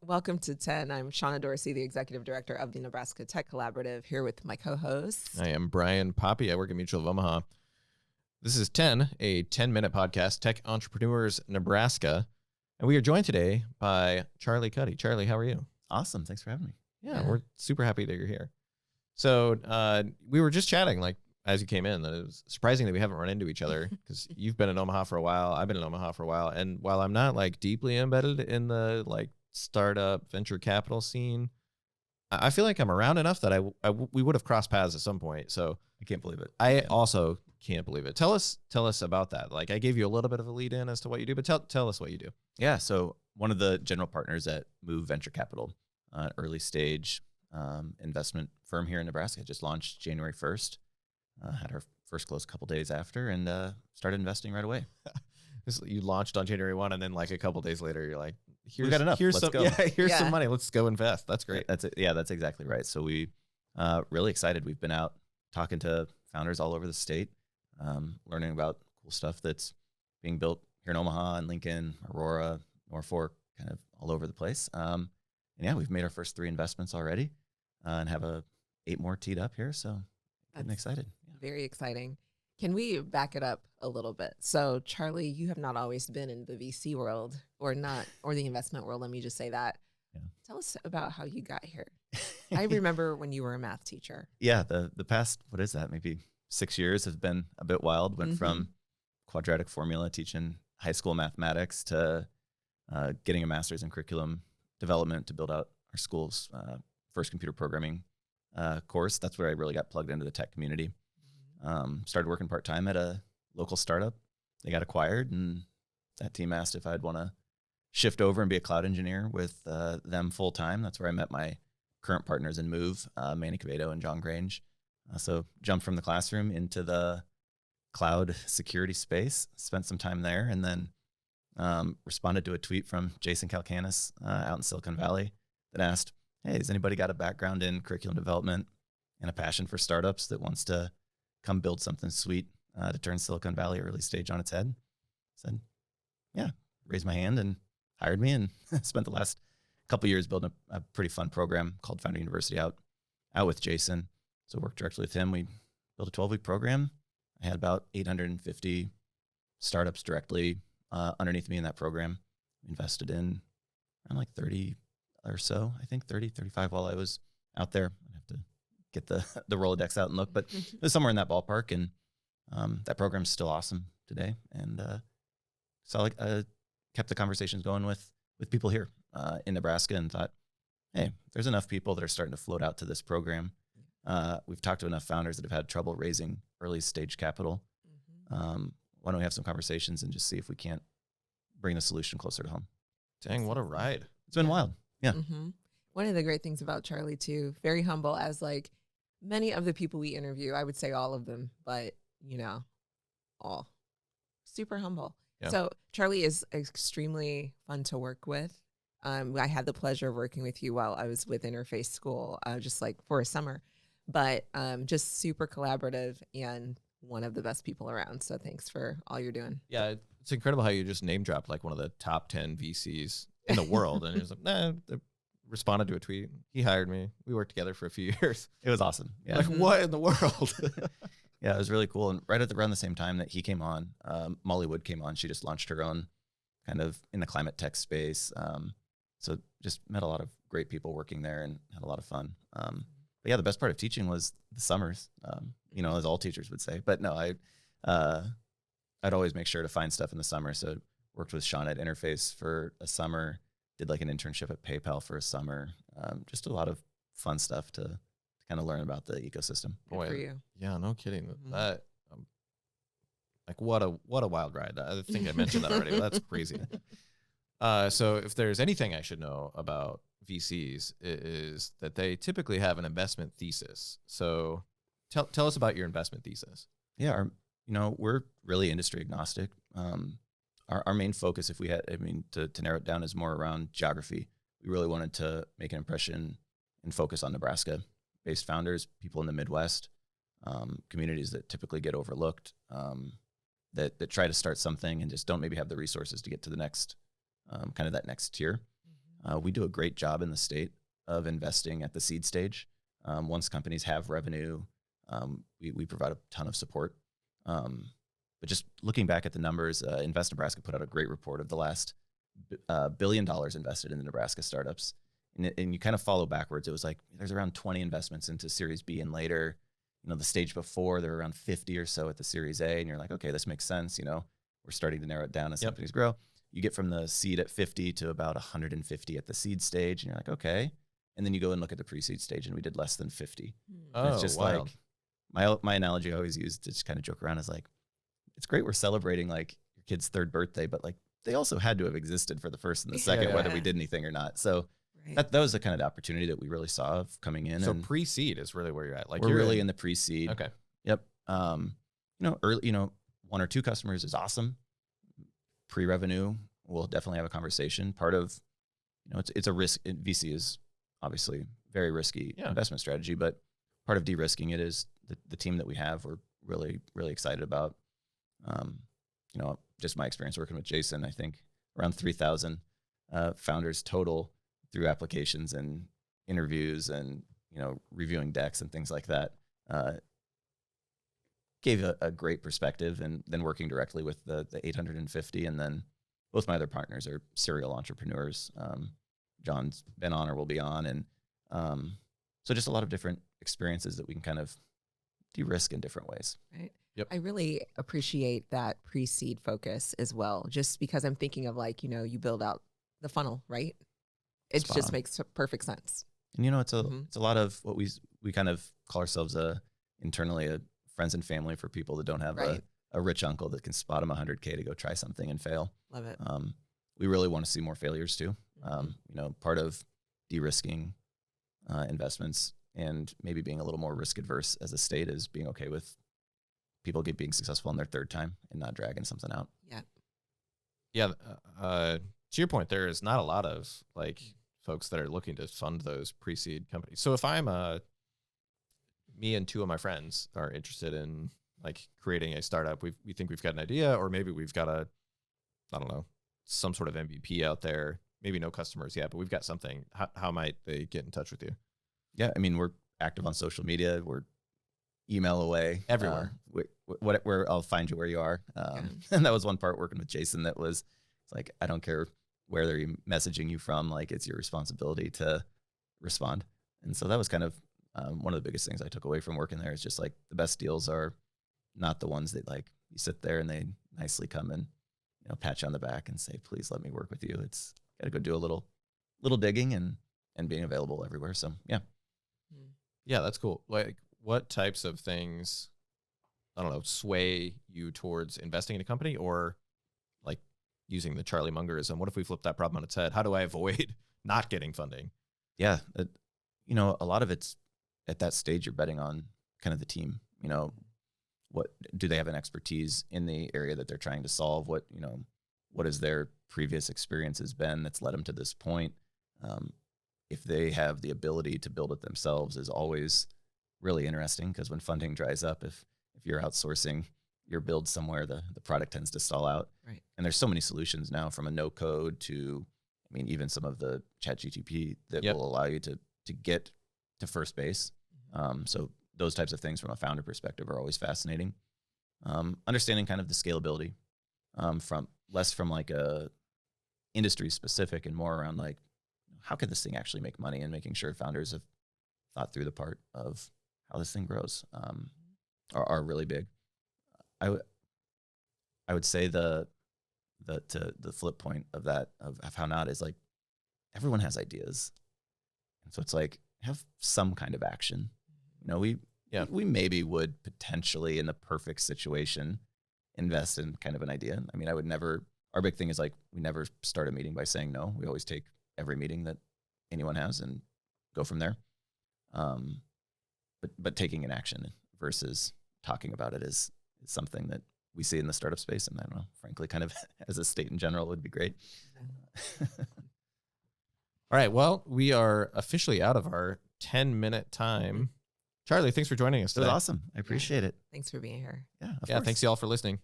Welcome to 10. I'm Shauna Dorsey, the Executive Director of the Nebraska Tech Collaborative, here with my co-host. I am Brian Poppy. I work at Mutual of Omaha. This is 10, a 10-minute podcast, Tech Entrepreneurs Nebraska. And we are joined today by Charlie Cuddy. Charlie, how are you? Awesome. Thanks for having me. Yeah, we're super happy that you're here. So we were just chatting, like, as you came in, that it was surprising that we haven't run into each other because you've been in Omaha for a while. I've been in Omaha for a while. And while I'm not like deeply embedded in the like startup venture capital scene, I feel like I'm around enough that we would have crossed paths at some point. So I can't believe it. I also can't believe it. Tell us about that. Like, I gave you a little bit of a lead in as to what you do, but tell us what you do. Yeah. So one of the general partners at Move Venture Capital, early stage investment firm here in Nebraska, just launched January 1st. Had our first close a couple days after and started investing right away. You launched on January 1, and then like a couple days later, you're like, we got enough. Here's Let's some, go. Here's some money. Let's go invest. That's great. That's it. Yeah, that's exactly right. So we really excited. We've been out talking to founders all over the state, learning about cool stuff that's being built here in Omaha and Lincoln, Aurora, Norfolk, kind of all over the place. And yeah, we've made our first 3 investments already and have 8 more teed up here. So I'm excited. Very exciting. Can we back it up a little bit? So, Charlie, you have not always been in the VC world or the investment world. Let me just say that. Yeah. Tell us about how you got here. I remember when you were a math teacher. Yeah, the past, what is that, maybe 6 years have been a bit wild. Went from quadratic formula teaching high school mathematics to getting a master's in curriculum development to build out our school's first computer programming course. That's where I really got plugged into the tech community. Started working part-time at a local startup. They got acquired, and that team asked if I'd want to shift over and be a cloud engineer with them full-time. That's where I met my current partners in Move, Manny Cavedo and John Grange. So jumped from the classroom into the cloud security space, spent some time there, and then responded to a tweet from Jason Calcanis out in Silicon Valley that asked, hey, has anybody got a background in curriculum development and a passion for startups that wants to come build something sweet to turn Silicon Valley early stage on its head? Said, yeah, raised my hand and hired me, and spent the last couple of years building a pretty fun program called Founder University out with Jason. So worked directly with him. We built a 12-week program. I had about 850 startups directly underneath me in that program. Invested in around like 30 or so, I think 30, 35 while I was out there. I'd have to get the Rolodex out and look, but it was somewhere in that ballpark. And that program's still awesome today. And so I kept the conversations going with people here in Nebraska and thought, hey, there's enough people that are starting to float out to this program. We've talked to enough founders that have had trouble raising early stage capital. Why don't we have some conversations and just see if we can't bring the solution closer to home? Dang, what a ride. It's been wild. Yeah. One of the great things about Charlie, too, very humble, as like many of the people we interview, I would say all of them, but, all super humble. Yeah. So Charlie is extremely fun to work with. I had the pleasure of working with you while I was with Interface School, just like for a summer, but just super collaborative and one of the best people around. So thanks for all you're doing. Yeah, it's incredible how you just name dropped like one of the top 10 VCs in the world. And it was like, they responded to a tweet. He hired me. We worked together for a few years. It was awesome. Yeah. Like, what in the world? Yeah, it was really cool. And right around the same time that he came on, Molly Wood came on. She just launched her own kind of in the climate tech space. So just met a lot of great people working there and had a lot of fun. But yeah, the best part of teaching was the summers, as all teachers would say. But no, I'd always make sure to find stuff in the summer. So worked with Sean at Interface for a summer, did like an internship at PayPal for a summer. Just a lot of fun stuff to kind of learn about the ecosystem. Good for you. Yeah, no kidding. That like what a wild ride. I think I mentioned that already. But that's crazy. So if there's anything I should know about VCs, is that they typically have an investment thesis. So tell us about your investment thesis. Yeah, we're really industry agnostic. Our main focus, if we had, to narrow it down, is more around geography. We really wanted to make an impression and focus on Nebraska-based founders, people in the Midwest, communities that typically get overlooked, that try to start something and just don't maybe have the resources to get to the next, kind of that next tier. We do a great job in the state of investing at the seed stage. Once companies have revenue, we provide a ton of support. But just looking back at the numbers, Invest Nebraska put out a great report of the last $1 billion invested in the Nebraska startups. And you kind of follow backwards. It was like there's around 20 investments into Series B and later. The stage before, there were around 50 or so at the Series A. And you're like, okay, this makes sense. We're starting to narrow it down as companies grow. You get from the seed at 50 to about 150 at the seed stage. And you're like, okay. And then you go and look at the pre-seed stage, and we did less than 50. And it's just wild. like my analogy I always use to just kind of joke around is like, it's great we're celebrating like your kid's third birthday, but like they also had to have existed for the first and the second, whether we did anything or not. So that was the kind of the opportunity that we really saw of coming in. So pre-seed is really where you're at. Like we're really in the pre-seed. Okay. Yep. Early, 1 or 2 customers is awesome. Pre-revenue, we'll definitely have a conversation. Part of, it's a risk. VC is obviously very risky investment strategy, but part of de-risking it is the team that we have. We're really, really excited about. Just my experience working with Jason, I think around 3,000 founders total through applications and interviews and, reviewing decks and things like that, gave a great perspective. And then working directly with the 850, and then both my other partners are serial entrepreneurs. John's been on or will be on. And so just a lot of different experiences that we can kind of de-risk in different ways. Right. Yep. I really appreciate that pre-seed focus as well, just because I'm thinking of like, you build out the funnel, right? It Spot just on. makes perfect sense. And it's a lot of what we kind of call ourselves internally a friends and family for people that don't have a rich uncle that can spot them $100K to go try something and fail. Love it. We really want to see more failures too. Part of de-risking investments and maybe being a little more risk adverse as a state is being okay with people being successful in their third time and not dragging something out. Yeah. Yeah. To your point, there is not a lot of like folks that are looking to fund those pre-seed companies. So if me and 2 of my friends are interested in like creating a startup, we think we've got an idea, or maybe we've got some sort of MVP out there, maybe no customers yet, but we've got something. How might they get in touch with you? Yeah. I mean, we're active on social media. We're email away everywhere. Where I'll find you where you are. And that was one part working with Jason that was, it's like, I don't care where they're messaging you from. Like, it's your responsibility to respond. And so that was kind of one of the biggest things I took away from working there is just like the best deals are not the ones that like you sit there and they nicely come and, pat you on the back and say, please let me work with you. It's got to go do a little digging and being available everywhere. So yeah. Yeah, that's cool. Like, what types of things, sway you towards investing in a company, or like using the Charlie Mungerism? What if we flip that problem on its head? How do I avoid not getting funding? Yeah. A lot of it's at that stage, you're betting on kind of the team. What do they have an expertise in the area that they're trying to solve? What has their previous experiences been that's led them to this point? If they have the ability to build it themselves is always really interesting, because when funding dries up, if you're outsourcing your build somewhere, the product tends to stall out. Right. And there's so many solutions now, from a no code to, even some of the ChatGPT that will allow you to get to first base. So those types of things from a founder perspective are always fascinating. Understanding kind of the scalability from like a industry specific and more around like, how can this thing actually make money, and making sure founders have thought through the part of how this thing grows are really big. I would say the flip point of that of how not is like everyone has ideas, and so it's like have some kind of action. We maybe would potentially in the perfect situation invest in kind of an idea. I would never. Our big thing is like we never start a meeting by saying no. We always take every meeting that anyone has and go from there. But taking an action versus talking about it is something that we see in the startup space. And I don't know, frankly, kind of as a state in general would be great. All right. Well, we are officially out of our 10-minute time. Charlie, thanks for joining us It was today. awesome. I appreciate it. Thanks for being here. Yeah. Of Yeah. course. Thanks y'all for listening.